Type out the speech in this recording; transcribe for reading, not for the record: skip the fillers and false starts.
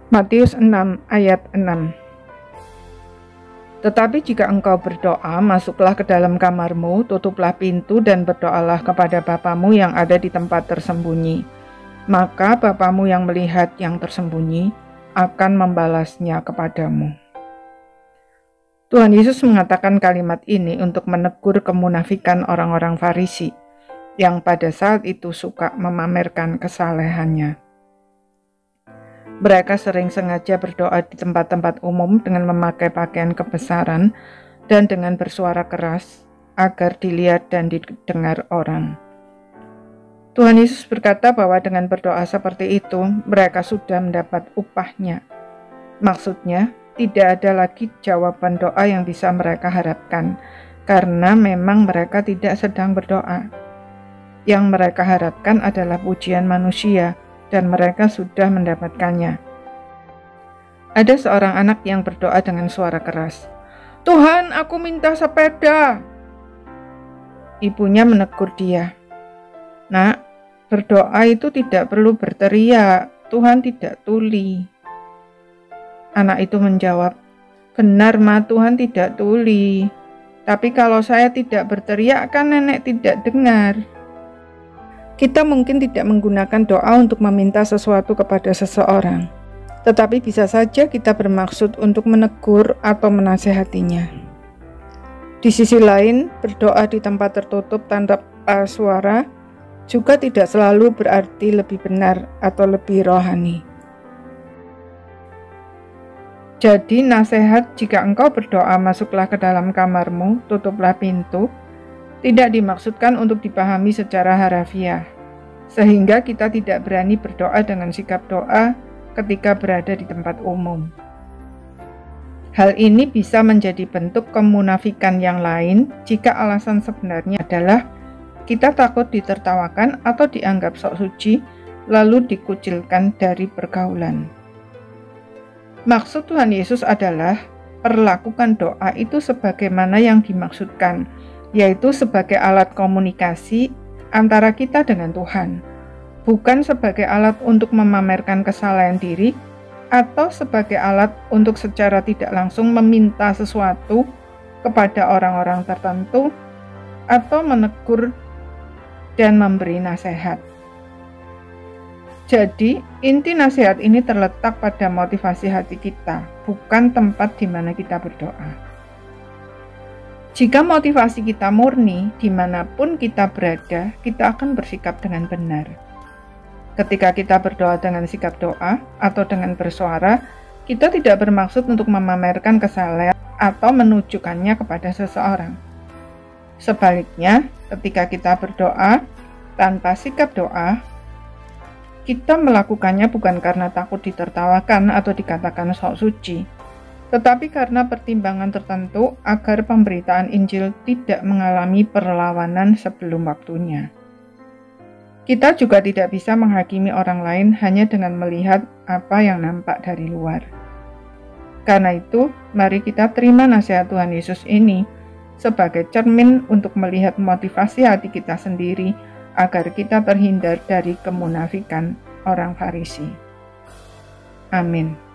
Matius 6 ayat 6. Tetapi jika engkau berdoa, masuklah ke dalam kamarmu, tutuplah pintu dan berdoalah kepada Bapamu yang ada di tempat tersembunyi. Maka Bapamu yang melihat yang tersembunyi akan membalasnya kepadamu. Tuhan Yesus mengatakan kalimat ini untuk menegur kemunafikan orang-orang Farisi yang pada saat itu suka memamerkan kesalehannya. Mereka sering sengaja berdoa di tempat-tempat umum dengan memakai pakaian kebesaran dan dengan bersuara keras agar dilihat dan didengar orang. Tuhan Yesus berkata bahwa dengan berdoa seperti itu, mereka sudah mendapat upahnya. Maksudnya, tidak ada lagi jawaban doa yang bisa mereka harapkan, karena memang mereka tidak sedang berdoa. Yang mereka harapkan adalah pujian manusia, dan mereka sudah mendapatkannya. Ada seorang anak yang berdoa dengan suara keras, "Tuhan, aku minta sepeda." Ibunya menegur dia, "Nak, berdoa itu tidak perlu berteriak, Tuhan tidak tuli." Anak itu menjawab, "Benar, Ma, Tuhan tidak tuli. Tapi kalau saya tidak berteriak, kan nenek tidak dengar." Kita mungkin tidak menggunakan doa untuk meminta sesuatu kepada seseorang, tetapi bisa saja kita bermaksud untuk menegur atau menasehatinya. Di sisi lain, berdoa di tempat tertutup tanpa suara juga tidak selalu berarti lebih benar atau lebih rohani. Jadi, nasihat jika engkau berdoa masuklah ke dalam kamarmu, tutuplah pintu, tidak dimaksudkan untuk dipahami secara harafiah, sehingga kita tidak berani berdoa dengan sikap doa ketika berada di tempat umum. Hal ini bisa menjadi bentuk kemunafikan yang lain jika alasan sebenarnya adalah kita takut ditertawakan atau dianggap sok suci, lalu dikucilkan dari pergaulan. Maksud Tuhan Yesus adalah perlakukan doa itu sebagaimana yang dimaksudkan, yaitu sebagai alat komunikasi antara kita dengan Tuhan, bukan sebagai alat untuk memamerkan kesalahan diri atau sebagai alat untuk secara tidak langsung meminta sesuatu kepada orang-orang tertentu atau menegur dan memberi nasihat. Jadi, inti nasihat ini terletak pada motivasi hati kita, bukan tempat di mana kita berdoa. Jika motivasi kita murni, dimanapun kita berada, kita akan bersikap dengan benar. Ketika kita berdoa dengan sikap doa atau dengan bersuara, kita tidak bermaksud untuk memamerkan kesalahan atau menunjukkannya kepada seseorang. Sebaliknya, ketika kita berdoa tanpa sikap doa, kita melakukannya bukan karena takut ditertawakan atau dikatakan sok suci, tetapi karena pertimbangan tertentu agar pemberitaan Injil tidak mengalami perlawanan sebelum waktunya. Kita juga tidak bisa menghakimi orang lain hanya dengan melihat apa yang nampak dari luar. Karena itu, mari kita terima nasihat Tuhan Yesus ini sebagai cermin untuk melihat motivasi hati kita sendiri agar kita terhindar dari kemunafikan orang Farisi. Amin.